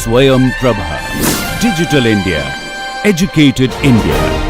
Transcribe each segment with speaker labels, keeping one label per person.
Speaker 1: Swayam Prabha. Digital India. Educated India.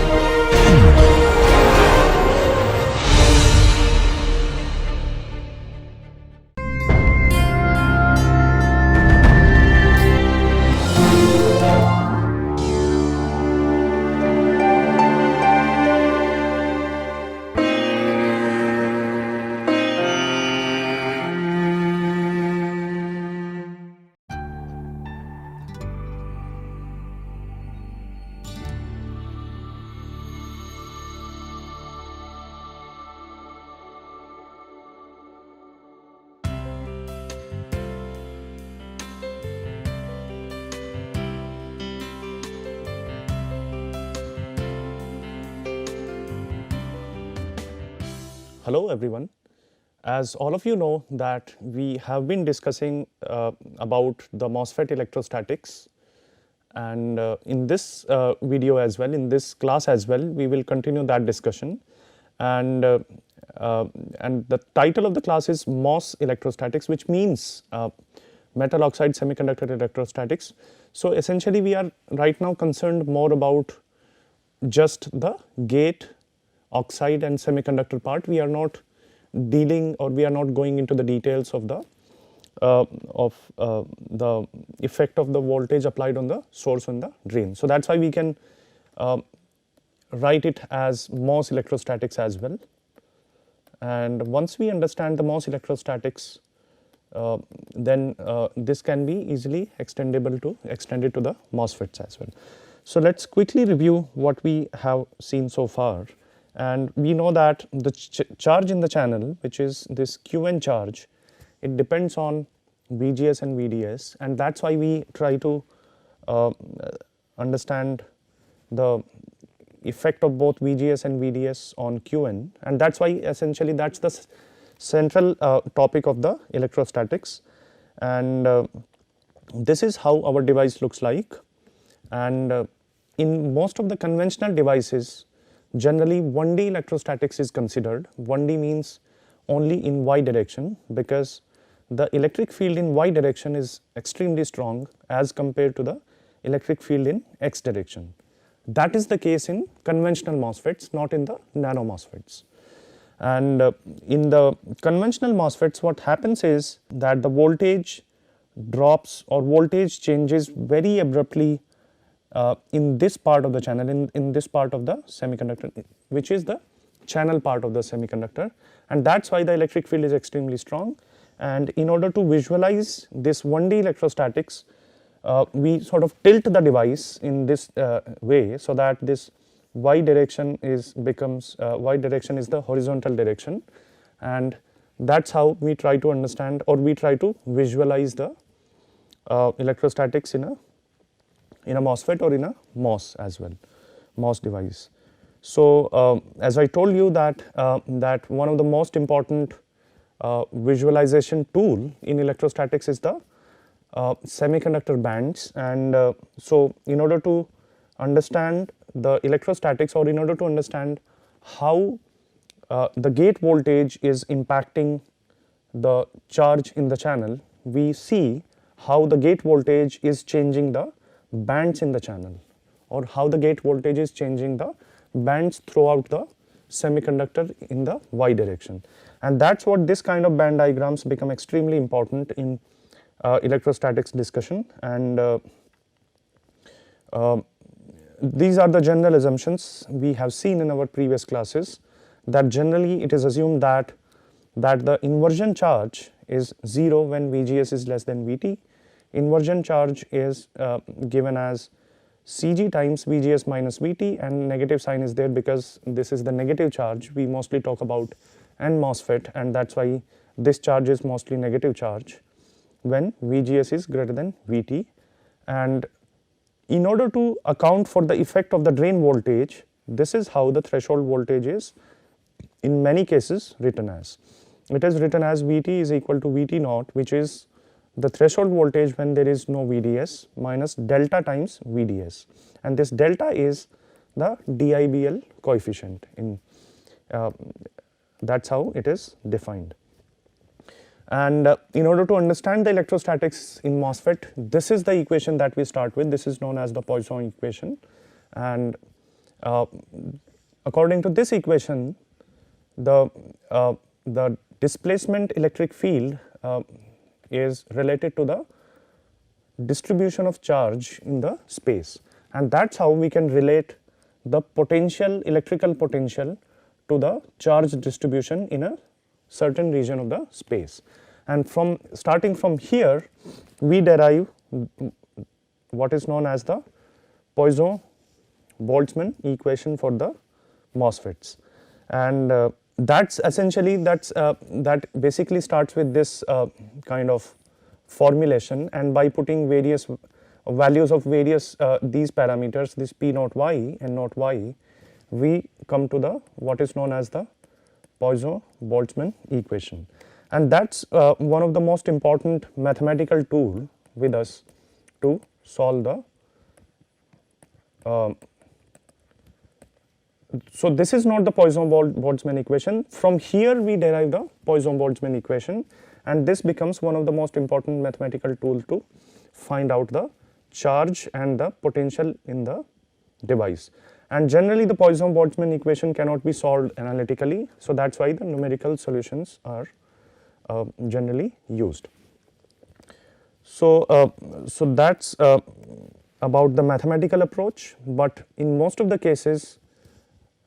Speaker 2: Hello everyone. As all of you know that we have been discussing about the MOSFET electrostatics, and in this video as well, in this class as well, we will continue that discussion, and the title of the class is Mos Electrostatics, which means metal oxide semiconductor electrostatics. So essentially we are right now concerned more about just the gate, oxide and semiconductor part. We are not dealing, or we are not going into the details of the effect of the voltage applied on the source and the drain. So that's why we can write it as Mos electrostatics as well. And once we understand the Mos electrostatics, then this can be easily extended to the MOSFETs as well. So let's quickly review what we have seen so far. And we know that the charge in the channel, which is this QN charge, it depends on VGS and VDS, and that's why we try to understand the effect of both VGS and VDS on QN, and that's why essentially that's the central topic of the electrostatics. And this is how our device looks like. And in most of the conventional devices, generally 1D electrostatics is considered. 1D means only in Y direction, because the electric field in Y direction is extremely strong as compared to the electric field in X direction. That is the case in conventional MOSFETs, not in the nano MOSFETs. And in the conventional MOSFETs, what happens is that the voltage drops or voltage changes very abruptly in this part of the channel, in this part of the semiconductor, which is the channel part of the semiconductor, and that's why the electric field is extremely strong. And in order to visualize this 1D electrostatics, we sort of tilt the device in this way, so that this Y direction becomes Y direction is the horizontal direction, and that's how we try to understand, or we try to visualize the electrostatics in a MOSFET or in a MOS as well, MOS device. So as I told you that that one of the most important visualization tool in electrostatics is the semiconductor bands. And so in order to understand the electrostatics, or in order to understand how the gate voltage is impacting the charge in the channel, we see how the gate voltage is changing the bands in the channel, or how the gate voltage is changing the bands throughout the semiconductor in the Y direction. And that's what this kind of band diagrams become extremely important in electrostatics discussion. And these are the general assumptions we have seen in our previous classes, that generally it is assumed that the inversion charge is 0 when VGS is less than VT. Inversion charge is given as Cg times VGS minus VT, and negative sign is there because this is the negative charge. We mostly talk about N MOSFET, and that's why this charge is mostly negative charge when VGS is greater than VT. And in order to account for the effect of the drain voltage, this is how the threshold voltage is in many cases written as. It is written as Vt is equal to Vt naught, which is the threshold voltage when there is no VDS, minus delta times VDS, and this delta is the DIBL coefficient. In that's how it is defined. And in order to understand the electrostatics in MOSFET, this is the equation that we start with. This is known as the Poisson equation. And according to this equation, the displacement electric field is related to the distribution of charge in the space, and that's how we can relate the potential, electrical potential, to the charge distribution in a certain region of the space. And from starting from here, we derive what is known as the Poisson-Boltzmann equation for the MOSFETs. And that's essentially, that basically starts with this kind of formulation, and by putting various values of various these parameters, this P naught y and naught y, we come to the what is known as the Poisson-Boltzmann equation. And that's one of the most important mathematical tool with us to solve the so this is not the Poisson-Boltzmann equation. From here we derive the Poisson-Boltzmann equation, and this becomes one of the most important mathematical tool to find out the charge and the potential in the device. And generally the Poisson-Boltzmann equation cannot be solved analytically, so that's why the numerical solutions are generally used. So, so that's about the mathematical approach, but in most of the cases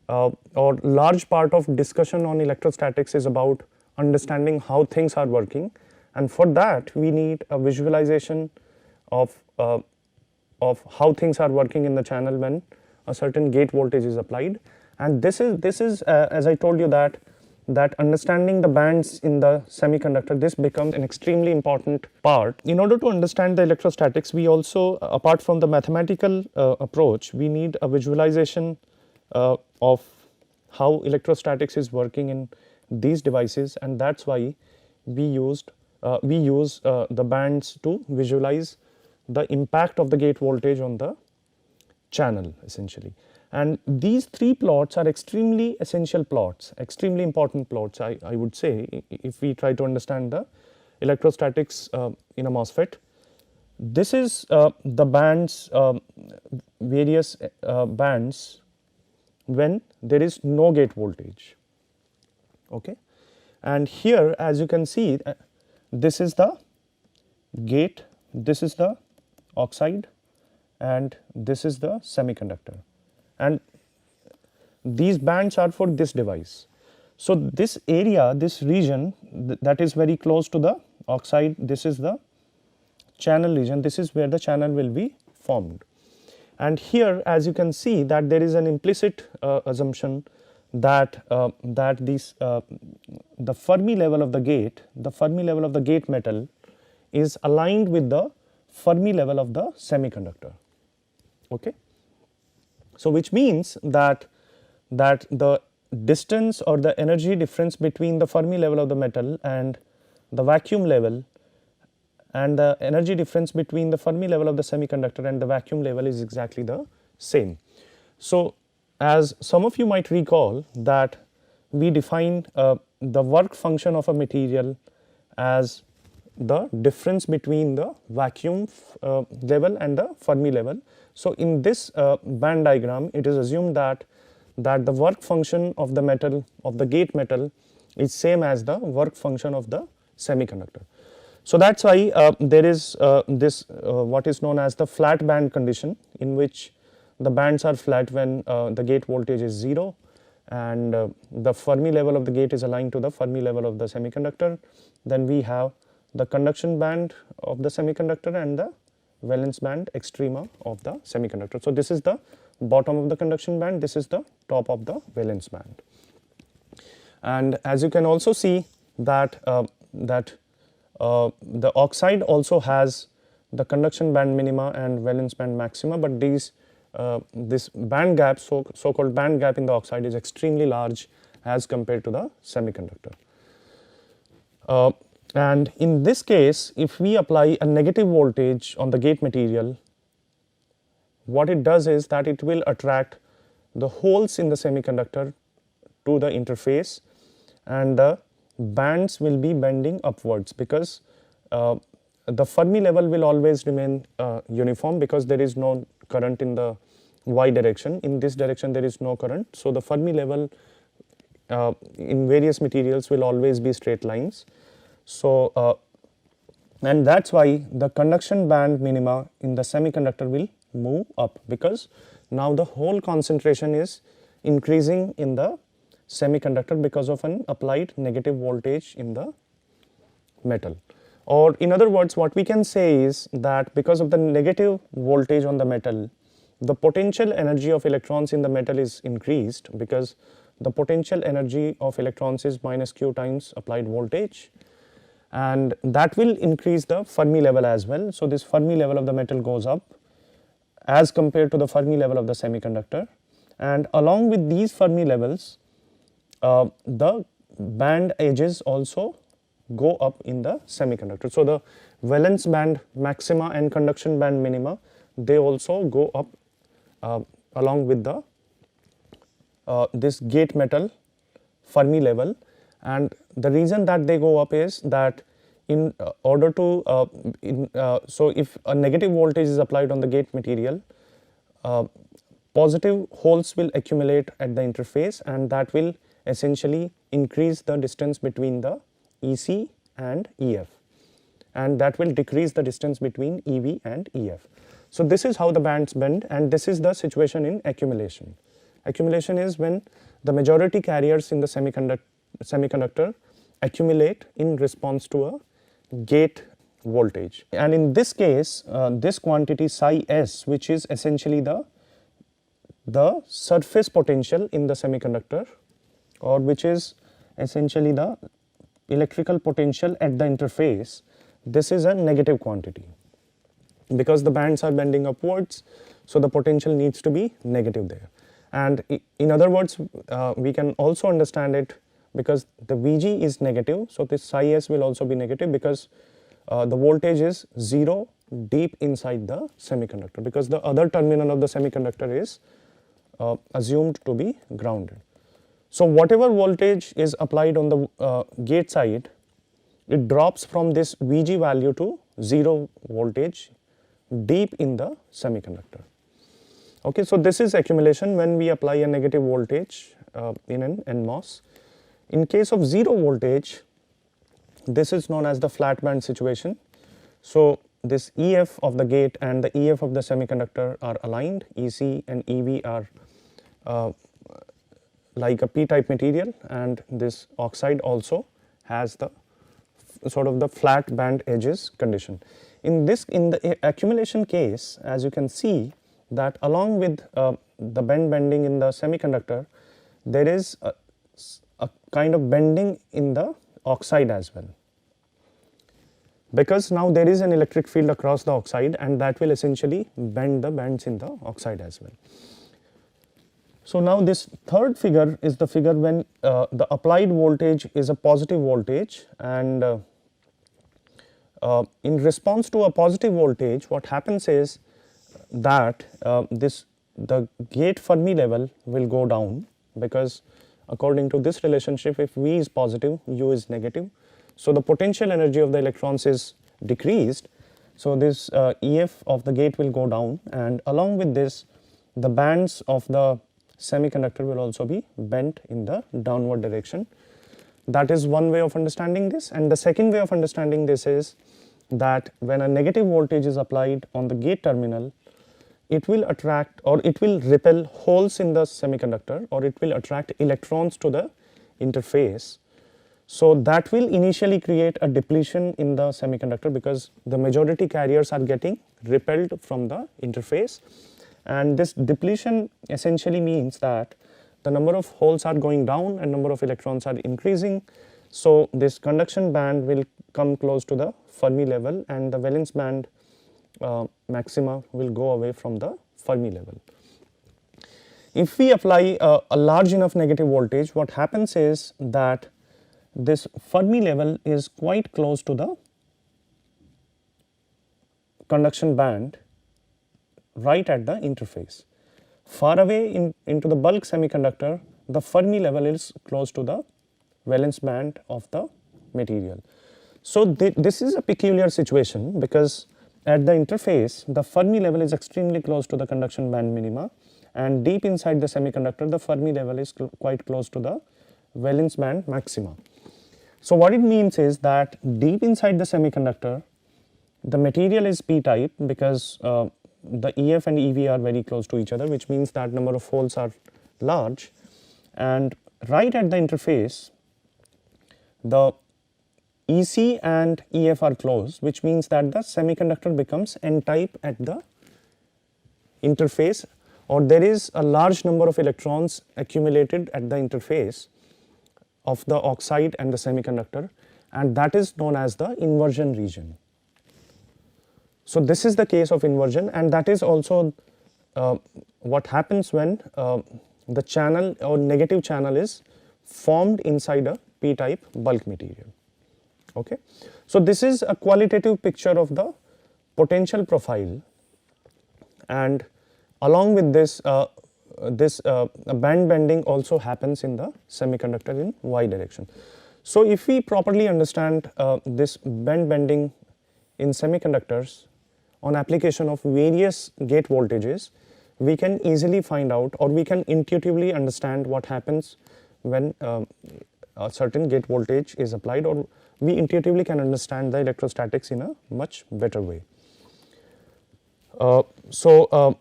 Speaker 2: or large part of discussion on electrostatics is about understanding how things are working, and for that we need a visualization of how things are working in the channel when a certain gate voltage is applied. And this is as I told you, that understanding the bands in the semiconductor, this becomes an extremely important part. In order to understand the electrostatics, we also, apart from the mathematical approach, we need a visualization of how electrostatics is working in these devices, and that's why we use the bands to visualize the impact of the gate voltage on the channel essentially. And these three plots are extremely essential plots, extremely important plots, I would say, if we try to understand the electrostatics in a MOSFET. This is the bands, various bands when there is no gate voltage, okay. And here, as you can see, this is the gate, this is the oxide, and this is the semiconductor, and these bands are for this device. So this area, this region that is very close to the oxide, this is the channel region, this is where the channel will be formed. And here, as you can see, that there is an implicit assumption that the Fermi level of the gate, metal is aligned with the Fermi level of the semiconductor, okay. So which means that the distance or the energy difference between the Fermi level of the metal and the vacuum level, and the energy difference between the Fermi level of the semiconductor and the vacuum level is exactly the same. So as some of you might recall, that we define the work function of a material as the difference between the vacuum level and the Fermi level. So in this band diagram, it is assumed that the work function of the metal, of the gate metal, is same as the work function of the semiconductor. So that's why there is this what is known as the flat band condition, in which the bands are flat when the gate voltage is 0, and the Fermi level of the gate is aligned to the Fermi level of the semiconductor. Then we have the conduction band of the semiconductor and the valence band extrema of the semiconductor. So this is the bottom of the conduction band, this is the top of the valence band. And as you can also see that the oxide also has the conduction band minima and valence band maxima, but this band gap, so-called band gap in the oxide, is extremely large as compared to the semiconductor. And in this case, if we apply a negative voltage on the gate material, what it does is that it will attract the holes in the semiconductor to the interface, and the bands will be bending upwards, because the Fermi level will always remain uniform, because there is no current in the y direction. In this direction there is no current. So, the Fermi level in various materials will always be straight lines. So, and that is why the conduction band minima in the semiconductor will move up, because now the whole concentration is increasing in the semiconductor because of an applied negative voltage in the metal. Or in other words, what we can say is that because of the negative voltage on the metal, the potential energy of electrons in the metal is increased, because the potential energy of electrons is minus q times applied voltage, and that will increase the Fermi level as well. So, this Fermi level of the metal goes up as compared to the Fermi level of the semiconductor, and along with these Fermi levels, the band edges also go up in the semiconductor. So, the valence band maxima and conduction band minima, they also go up along with the this gate metal Fermi level, and the reason that they go up is that in order to so if a negative voltage is applied on the gate material, positive holes will accumulate at the interface, and that will essentially increase the distance between the EC and EF, and that will decrease the distance between EV and EF. So, this is how the bands bend, and this is the situation in accumulation. Accumulation is when the majority carriers in the semiconductor accumulate in response to a gate voltage, and in this case this quantity psi s, which is essentially the surface potential in the semiconductor, or which is essentially the electrical potential at the interface, this is a negative quantity, because the bands are bending upwards. So, the potential needs to be negative there, and in other words we can also understand it, because the Vg is negative. So, this psi s will also be negative, because the voltage is 0 deep inside the semiconductor, because the other terminal of the semiconductor is assumed to be grounded. So, whatever voltage is applied on the gate side, it drops from this Vg value to 0 voltage deep in the semiconductor. Okay, so, this is accumulation when we apply a negative voltage in an NMOS. In case of 0 voltage, this is known as the flat band situation. So, this EF of the gate and the EF of the semiconductor are aligned, EC and EV are like a p-type material, and this oxide also has the sort of the flat band edges condition. In the accumulation case, as you can see that along with the bending in the semiconductor, there is a kind of bending in the oxide as well, because now there is an electric field across the oxide, and that will essentially bend the bands in the oxide as well. So, now this third figure is the figure when the applied voltage is a positive voltage, and in response to a positive voltage, what happens is that the gate Fermi level will go down, because according to this relationship, if V is positive, U is negative. So, the potential energy of the electrons is decreased. So, this EF of the gate will go down, and along with this, the bands of the semiconductor will also be bent in the downward direction. That is one way of understanding this, and the second way of understanding this is that when a negative voltage is applied on the gate terminal, it will attract or it will repel holes in the semiconductor, or it will attract electrons to the interface. So, that will initially create a depletion in the semiconductor, because the majority carriers are getting repelled from the interface, and this depletion essentially means that the number of holes are going down and number of electrons are increasing. So, this conduction band will come close to the Fermi level, and the valence band maxima will go away from the Fermi level. If we apply a large enough negative voltage, what happens is that this Fermi level is quite close to the conduction band right at the interface. Far away into the bulk semiconductor, the Fermi level is close to the valence band of the material. So this is a peculiar situation because at the interface the Fermi level is extremely close to the conduction band minima, and deep inside the semiconductor the Fermi level is quite close to the valence band maxima. So what it means is that deep inside the semiconductor the material is p-type because the EF and EV are very close to each other, which means that number of holes are large, and right at the interface the EC and EF are close, which means that the semiconductor becomes n-type at the interface, or there is a large number of electrons accumulated at the interface of the oxide and the semiconductor, and that is known as the inversion region. So this is the case of inversion, and that is also what happens when the channel or negative channel is formed inside a p-type bulk material. Okay. So this is a qualitative picture of the potential profile, and along with this band bending also happens in the semiconductor in y direction. So if we properly understand this band bending in semiconductors on application of various gate voltages, we can easily find out, or we can intuitively understand what happens when a certain gate voltage is applied, or we intuitively can understand the electrostatics in a much better way. So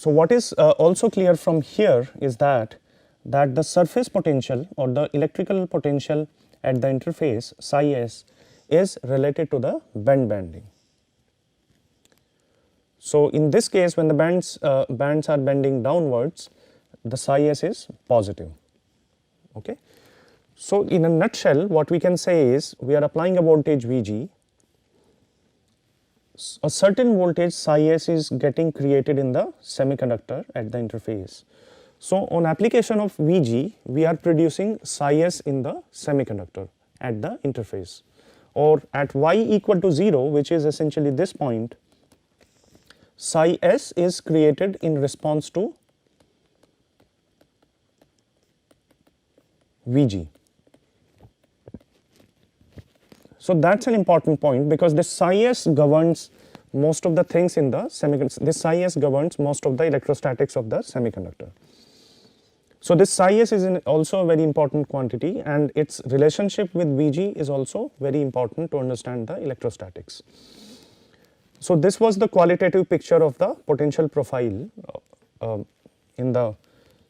Speaker 2: what is also clear from here is that the surface potential or the electrical potential at the interface psi s is related to the band bending. So in this case, when the bands are bending downwards, the psi s is positive. Okay. So in a nutshell, what we can say is we are applying a voltage Vg. A certain voltage psi s is getting created in the semiconductor at the interface. So on application of Vg, we are producing psi s in the semiconductor at the interface, or at y equal to 0, which is essentially this point, psi s is created in response to Vg. So that's an important point, because this psi s governs most of the things in the semiconductor. This psi s governs most of the electrostatics of the semiconductor. So this psi s is also a very important quantity, and its relationship with Vg is also very important to understand the electrostatics. So this was the qualitative picture of the potential profile in the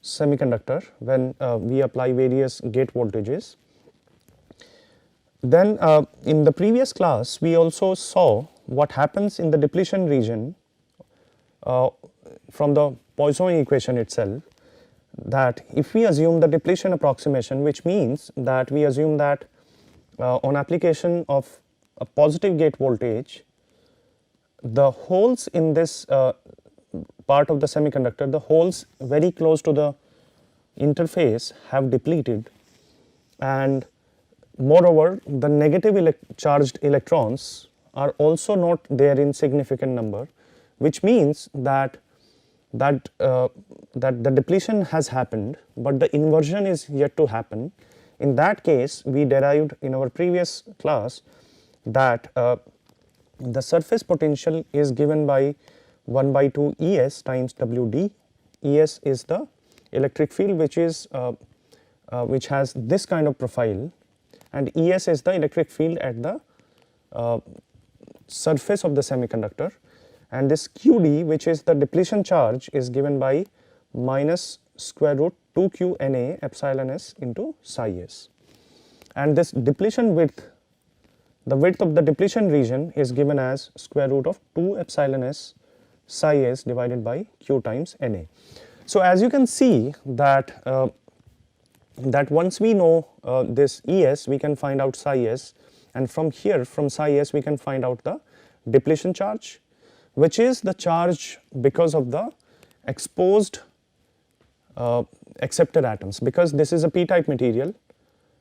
Speaker 2: semiconductor when we apply various gate voltages. Then in the previous class we also saw what happens in the depletion region from the Poisson equation itself, that if we assume the depletion approximation, which means that we assume that on application of a positive gate voltage, the holes in this part of the semiconductor, the holes very close to the interface have depleted, and moreover the negative charged electrons are also not there in significant number, which means that the depletion has happened, but the inversion is yet to happen. In that case, we derived in our previous class that the surface potential is given by 1 by 2 Es times Wd. Es is the electric field which has this kind of profile, and Es is the electric field at the surface of the semiconductor, and this Qd, which is the depletion charge, is given by minus square root 2q Na epsilon s into psi s, and this depletion width, the width of the depletion region, is given as square root of 2 epsilon s psi s divided by q times Na. So as you can see that once we know this Es, we can find out psi s, and from here, from psi s, we can find out the depletion charge, which is the charge because of the exposed acceptor atoms, because this is a p-type material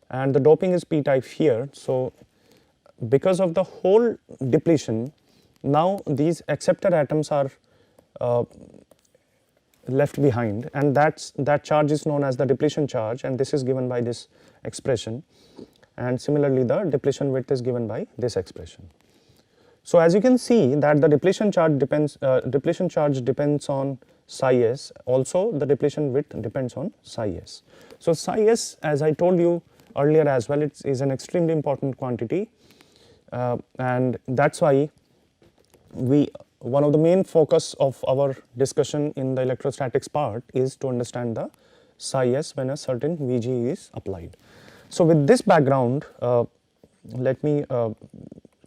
Speaker 2: and the doping is p-type here. So because of the whole depletion, now these acceptor atoms are left behind, and that charge is known as the depletion charge, and this is given by this expression, and similarly the depletion width is given by this expression. So as you can see that the depletion charge depends on psi s, also the depletion width depends on psi s. So psi s, as I told you earlier as well, it is an extremely important quantity, and that's why one of the main focus of our discussion in the electrostatics part is to understand the psi s when a certain Vg is applied. So with this background, let me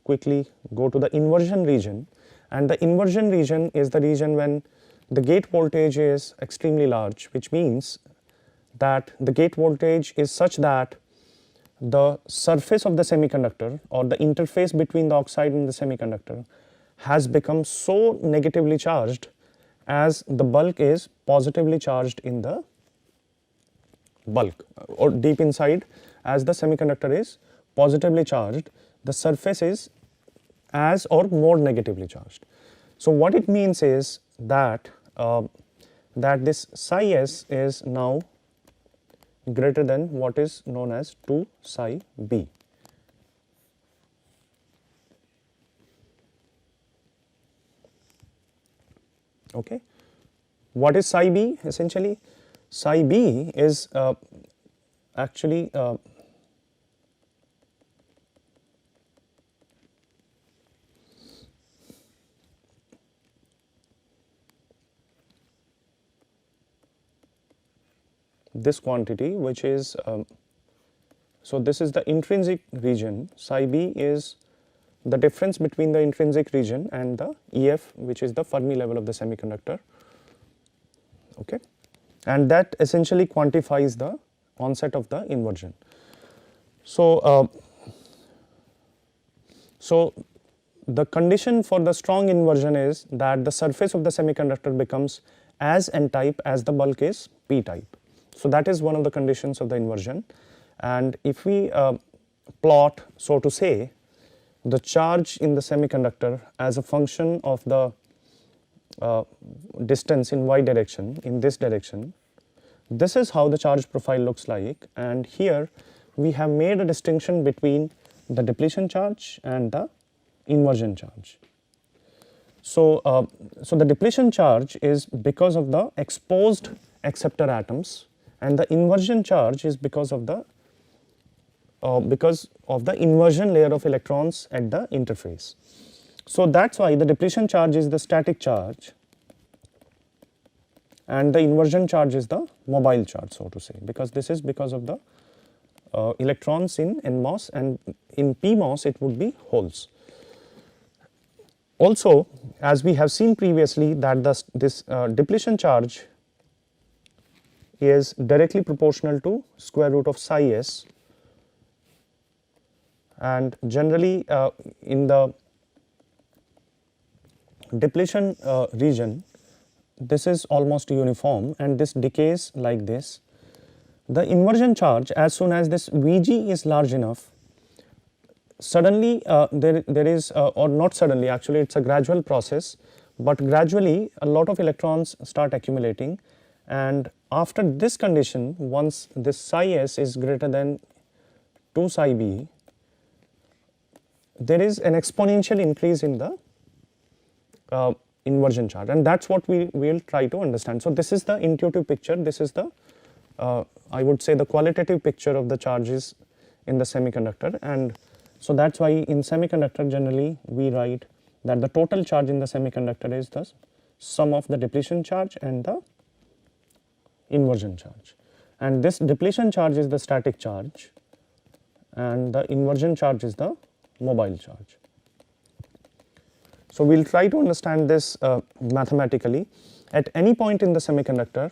Speaker 2: quickly go to the inversion region, and the inversion region is the region when the gate voltage is extremely large, which means that the gate voltage is such that the surface of the semiconductor or the interface between the oxide and the semiconductor has become so negatively charged as the bulk is positively charged in the bulk, or deep inside, as the semiconductor is positively charged, the surface is as or more negatively charged. So what it means is that this psi s is now greater than what is known as 2 psi b. Okay. What is psi b? Essentially, psi b is actually this quantity, which is so this is the intrinsic region. Psi b is the difference between the intrinsic region and the EF, which is the Fermi level of the semiconductor. Okay, and that essentially quantifies the onset of the inversion. So the condition for the strong inversion is that the surface of the semiconductor becomes as n-type as the bulk is p-type. So that is one of the conditions of the inversion, and if we plot, so to say, the charge in the semiconductor as a function of the distance in y direction, in this direction, this is how the charge profile looks like, and here we have made a distinction between the depletion charge and the inversion charge. So the depletion charge is because of the exposed acceptor atoms, and the inversion charge is because of the inversion layer of electrons at the interface. So that's why the depletion charge is the static charge and the inversion charge is the mobile charge, so to say, because this is because of the electrons in NMOS, and in PMOS it would be holes. Also, as we have seen previously, that this depletion charge is directly proportional to square root of psi s, and generally in the depletion region this is almost uniform and this decays like this. The inversion charge, as soon as this Vg is large enough, suddenly there is or not suddenly, actually it's a gradual process, but gradually a lot of electrons start accumulating, and after this condition, once this psi s is greater than 2 psi b, there is an exponential increase in the inversion charge, and that's what we will try to understand. So this is the intuitive picture, this is the I would say the qualitative picture of the charges in the semiconductor, and so that's why in semiconductor generally we write that the total charge in the semiconductor is the sum of the depletion charge and the inversion charge, and this depletion charge is the static charge and the inversion charge is the mobile charge. So we will try to understand this mathematically. At any point in the semiconductor,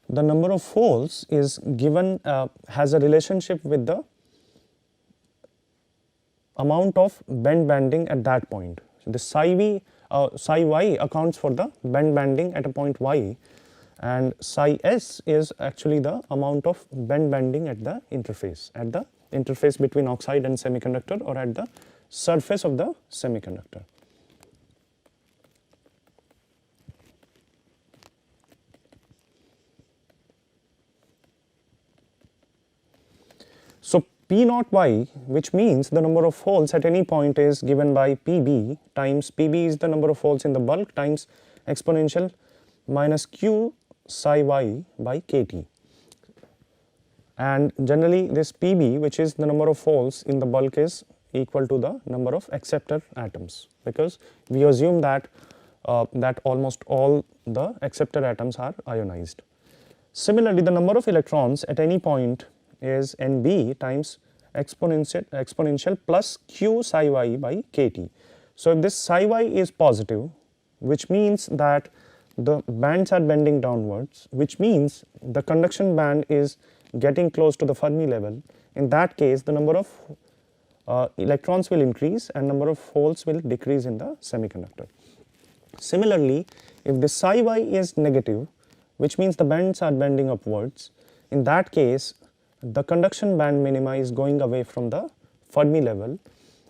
Speaker 2: the number of holes is given has a relationship with the amount of bend banding at that point. So the psi y accounts for the bend banding at a point y, and psi s is actually the amount of bend banding at the interface between oxide and semiconductor, or at the surface of the semiconductor. P naught y, which means the number of holes at any point, is given by Pb times Pb is the number of holes in the bulk times exponential minus q psi y by kT. And generally this Pb, which is the number of holes in the bulk, is equal to the number of acceptor atoms, because we assume that that almost all the acceptor atoms are ionized. Similarly, the number of electrons at any point is Nb times exponential plus q psi y by kT. So, if this psi y is positive, which means that the bands are bending downwards, which means the conduction band is getting close to the Fermi level, in that case the number of electrons will increase and number of holes will decrease in the semiconductor. Similarly, if the psi y is negative, which means the bands are bending upwards, in that case the conduction band minima is going away from the Fermi level,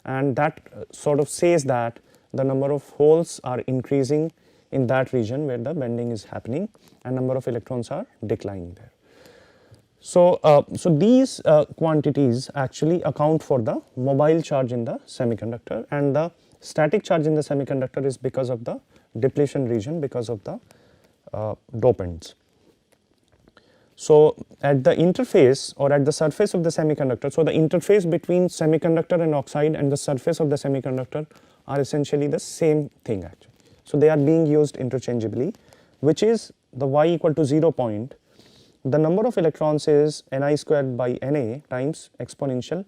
Speaker 2: and that sort of says that the number of holes are increasing in that region where the bending is happening and number of electrons are declining there. So, these quantities actually account for the mobile charge in the semiconductor, and the static charge in the semiconductor is because of the depletion region, because of the dopants. So, at the interface or at the surface of the semiconductor, so the interface between semiconductor and oxide and the surface of the semiconductor are essentially the same thing actually. So, they are being used interchangeably, which is the y equal to 0 point. The number of electrons is Ni squared by Na times exponential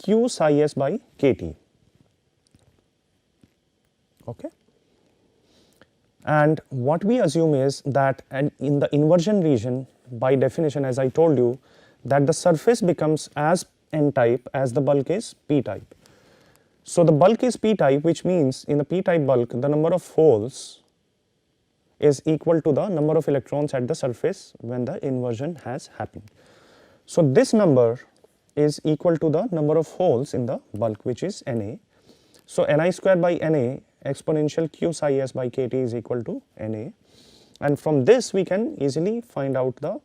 Speaker 2: q psi s by kT. Okay. And what we assume is that in the inversion region, by definition, as I told you, that the surface becomes as n-type as the bulk is p-type. So, the bulk is p-type, which means in the p-type bulk the number of holes is equal to the number of electrons at the surface when the inversion has happened. So, this number is equal to the number of holes in the bulk, which is Na. So, Ni square by Na exponential q psi s by kT is equal to Na, and from this we can easily find out the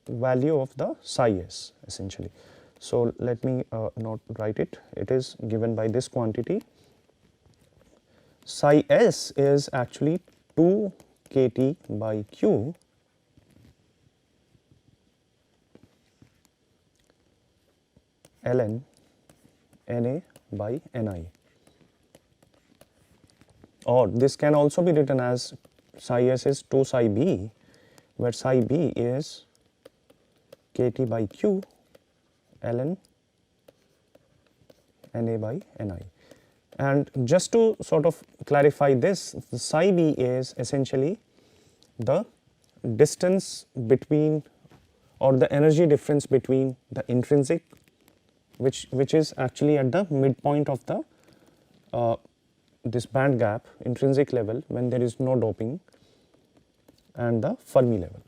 Speaker 2: value of the psi s essentially. So, let me not write it, it is given by this quantity. Psi s is actually 2 kT by q ln Na by Ni, or this can also be written as psi s is 2 psi b, where psi b is kT by q ln Na by Ni. And just to sort of clarify this, the psi b is essentially the distance between, or the energy difference between the intrinsic, which is actually at the midpoint of the this band gap, intrinsic level when there is no doping, and the Fermi level.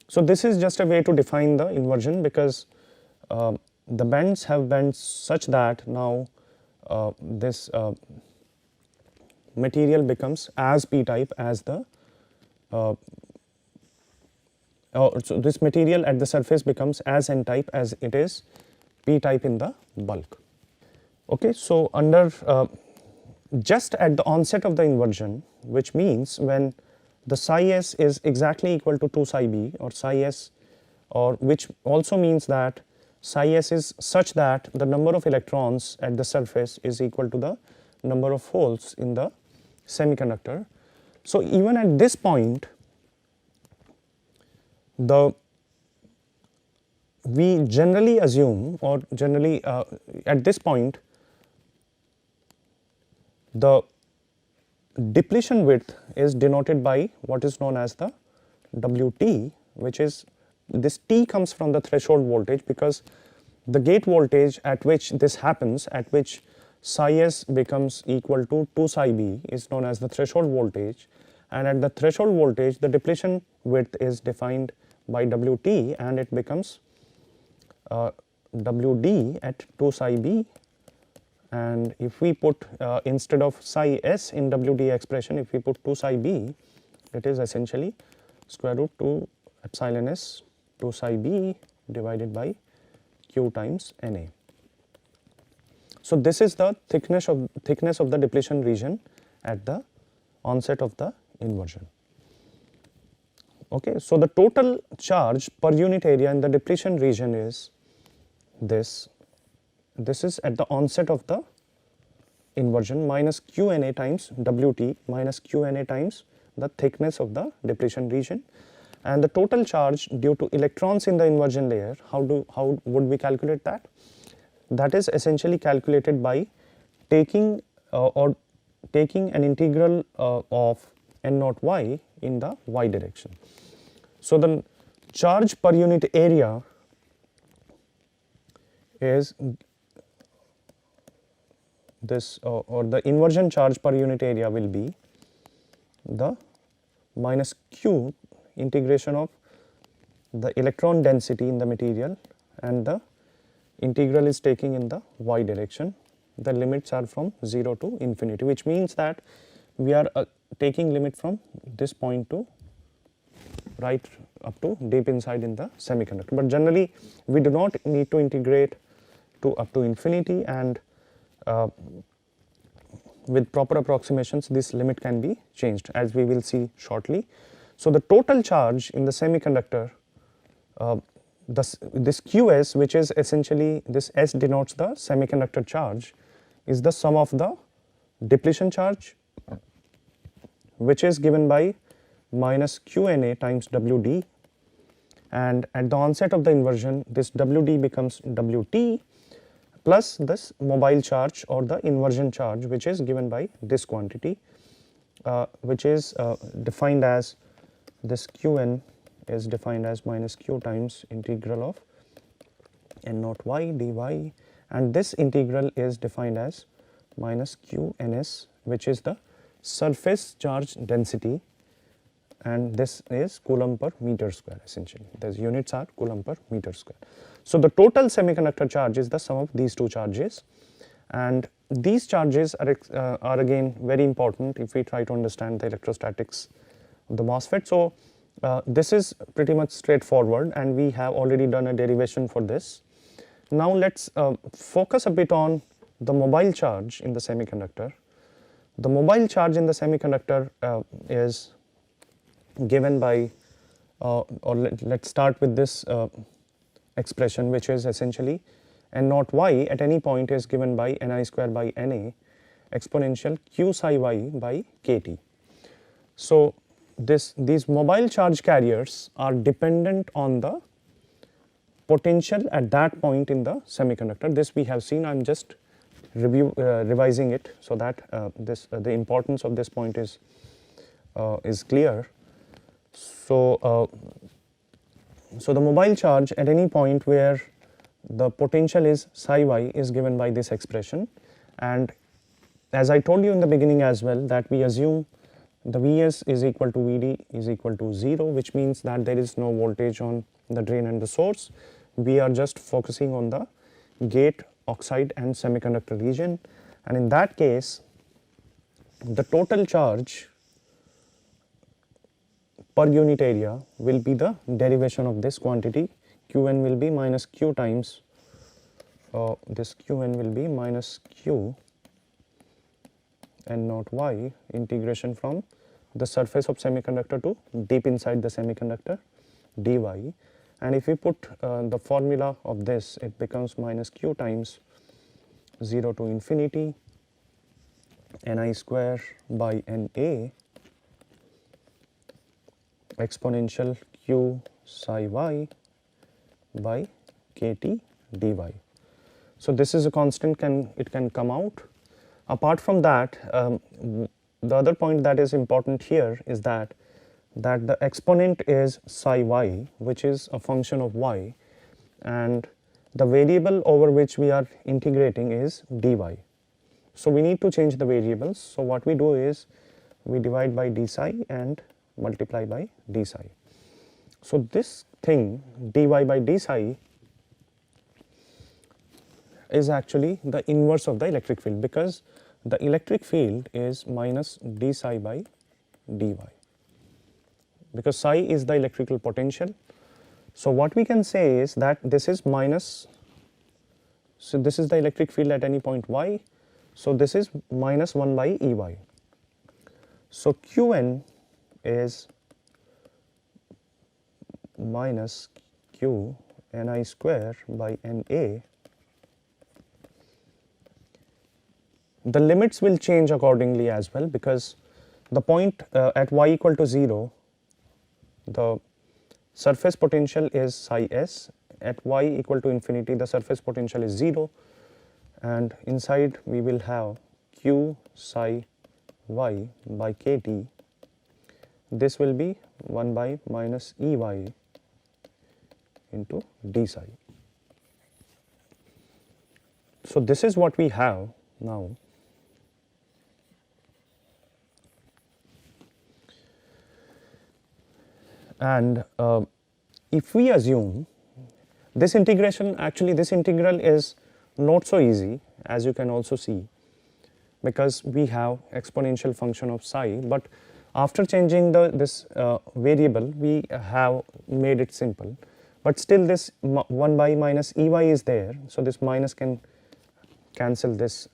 Speaker 2: So, this is just a way to define the inversion, because the bands have bends such that now this material becomes as p-type as the so this material at the surface becomes as n-type as it is p-type in the bulk. Okay, so under just at the onset of the inversion, which means when the psi s is exactly equal to 2 psi b, or psi s, or which also means that psi s is such that the number of electrons at the surface is equal to the number of holes in the semiconductor. So, even at this point, we generally assume, or generally at this point, the depletion width is denoted by what is known as the Wt, which is, this T comes from the threshold voltage, because the gate voltage at which this happens, at which psi s becomes equal to 2 psi b, is known as the threshold voltage, and at the threshold voltage the depletion width is defined by Wt, and it becomes Wd at 2 psi b. And if we put instead of psi s in Wd expression, if we put 2 psi b, it is essentially square root 2 epsilon s 2 psi b divided by q times Na. So this is the thickness of the depletion region at the onset of the inversion. Okay, so the total charge per unit area in the depletion region is this. This is at the onset of the inversion minus Qna times Wt minus Qna times the thickness of the depletion region, and the total charge due to electrons in the inversion layer. How would we calculate that? That is essentially calculated by taking an integral of n naught y in the y direction. So the charge per unit area is this, or the inversion charge per unit area will be the minus q integration of the electron density in the material, and the integral is taking in the y direction. The limits are from 0 to infinity, which means that we are taking limit from this point to right up to deep inside in the semiconductor. But generally we do not need to integrate to up to infinity, and with proper approximations this limit can be changed, as we will see shortly. So the total charge in the semiconductor, this Qs, which is essentially, this S denotes the semiconductor charge, is the sum of the depletion charge, which is given by minus Qna times Wd, and at the onset of the inversion this Wd becomes Wt plus this mobile charge or the inversion charge, which is given by this quantity, which is defined as, this Qn is defined as minus q times integral of n naught y dy, and this integral is defined as minus qns, which is the surface charge density, and this is coulomb per meter square. Essentially the units are coulomb per meter square. So the total semiconductor charge is the sum of these two charges, and these charges are again very important if we try to understand the electrostatics of the MOSFET. So this is pretty much straightforward, and we have already done a derivation for this. Now let's focus a bit on the mobile charge in the semiconductor. The mobile charge in the semiconductor is given by, or let's start with this expression, which is essentially n naught y at any point is given by Ni square by Na exponential q psi y by kT. So these mobile charge carriers are dependent on the potential at that point in the semiconductor. This we have seen. I am just revising it so that the importance of this point is clear. So the mobile charge at any point where the potential is psi y is given by this expression, and as I told you in the beginning as well, that we assume the Vs is equal to Vd is equal to 0, which means that there is no voltage on the drain and the source. We are just focusing on the gate, oxide and semiconductor region, and in that case the total charge per unit area will be the derivation of this quantity. Qn will be minus q times, this Qn will be minus q n naught y integration from the surface of semiconductor to deep inside the semiconductor dy, and if we put the formula of this, it becomes minus q times 0 to infinity Ni square by Na exponential q psi y by kT dy. So this is a constant, it can come out. Apart from that, the other point that is important here is that the exponent is psi y, which is a function of y, and the variable over which we are integrating is dy. So we need to change the variables. So what we do is we divide by d psi and multiply by d psi. So this thing dy by d psi is actually the inverse of the electric field, because the electric field is minus d psi by dy, because psi is the electrical potential. So what we can say is that this is minus So this is the electric field at any point y. So this is minus 1 by Ey. So Qn is minus Q Ni square by Na. The limits will change accordingly as well, because the point at y equal to 0, the surface potential is psi s. At y equal to infinity, the surface potential is 0, and inside we will have q psi y by kt. This will be 1 by minus Ey into d psi. So this is what we have now. And if we assume this integration, actually this integral is not so easy, as you can also see, because we have exponential function of psi, but after changing this variable, we have made it simple. But still this 1 by minus Ey is there, so this minus can cancel this.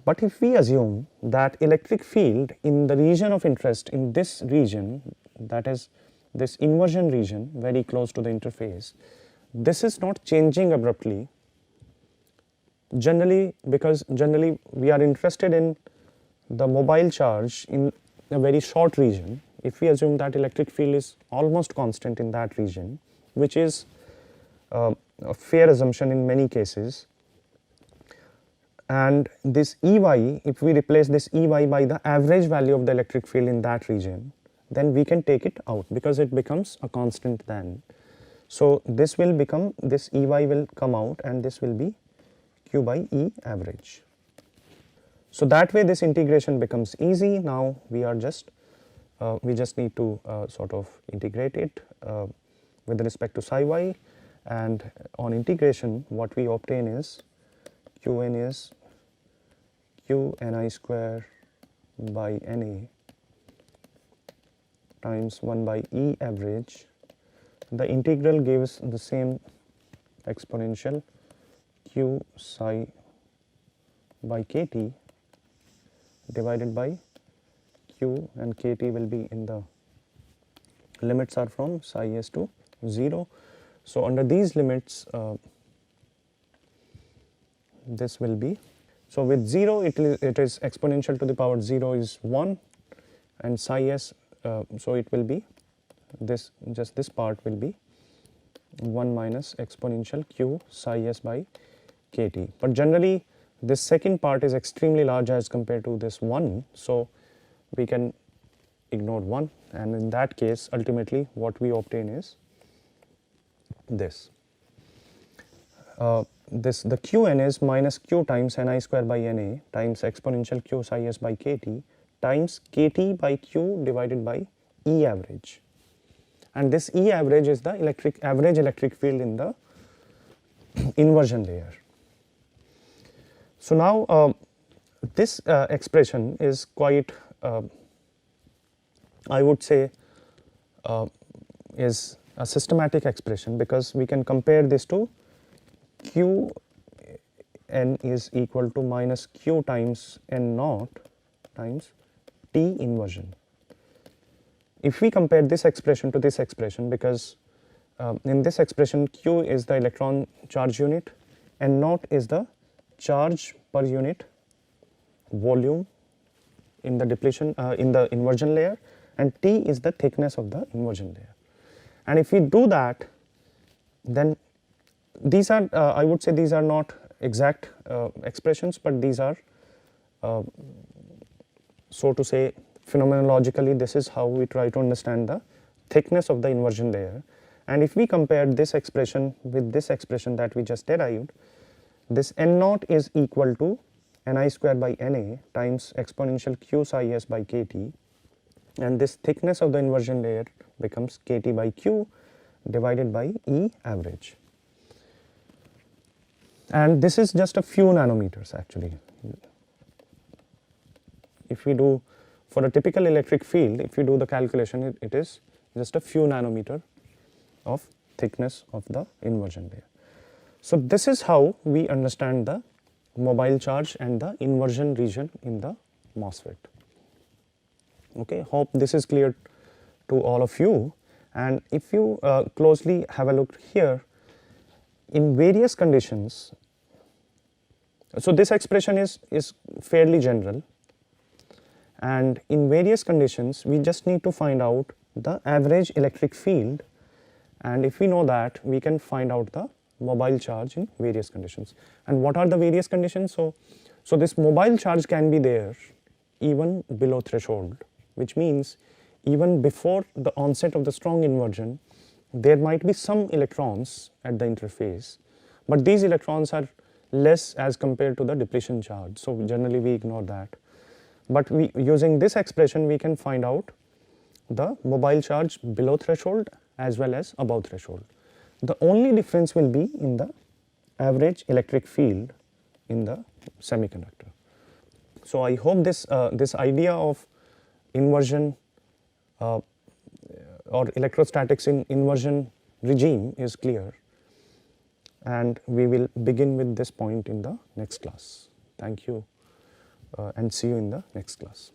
Speaker 2: But if we assume that electric field in the region of interest, in this region, that is this inversion region very close to the interface, this is not changing abruptly, generally, because generally we are interested in the mobile charge in a very short region. If we assume that electric field is almost constant in that region, which is a fair assumption in many cases, and this Ey, if we replace this Ey by the average value of the electric field in that region, then we can take it out, because it becomes a constant then. So this will become, this Ey will come out, and this will be Q by E average. So that way this integration becomes easy. Now we are just, we just need to sort of integrate it with respect to psi y, and on integration what we obtain is Qn is Q Ni square by Na times 1 by E average. The integral gives the same exponential Q psi by kt divided by Q, and kt will be in the limits are from psi s to 0. So under these limits this will be, so with 0 it is exponential to the power 0 is 1, and psi s, so it will be this, just this part will be 1 minus exponential q psi s by kt. But generally this second part is extremely large as compared to this 1, so we can ignore 1, and in that case ultimately what we obtain is this. The Qn is minus q times Ni square by Na times exponential q psi s by kt times kt by q divided by E average, and this E average is the average electric field in the inversion layer. So now this expression is quite, I would say, is a systematic expression, because we can compare this to Q n is equal to minus q times n naught times T inversion. If we compare this expression to this expression, because in this expression q is the electron charge unit, n naught is the charge per unit volume in the depletion in the inversion layer, and T is the thickness of the inversion layer. And if we do that, then these are I would say these are not exact expressions, but these are so to say phenomenologically this is how we try to understand the thickness of the inversion layer. And if we compare this expression with this expression that we just derived, this n naught is equal to Ni square by Na times exponential q psi s by kt, and this thickness of the inversion layer becomes kt by q divided by E average. And this is just a few nanometers actually. If we do for a typical electric field, if you do the calculation, it is just a few nanometer of thickness of the inversion layer. So this is how we understand the mobile charge and the inversion region in the MOSFET. Okay, hope this is clear to all of you. And if you closely have a look here, in various conditions, so this expression is fairly general, and in various conditions we just need to find out the average electric field, and if we know that, we can find out the mobile charge in various conditions. And what are the various conditions? So this mobile charge can be there even below threshold, which means even before the onset of the strong inversion, there might be some electrons at the interface, but these electrons are less as compared to the depletion charge. So generally we ignore that. But using this expression, we can find out the mobile charge below threshold as well as above threshold. The only difference will be in the average electric field in the semiconductor. So I hope this idea of inversion or electrostatics in inversion regime is clear, and we will begin with this point in the next class. Thank you and see you in the next class.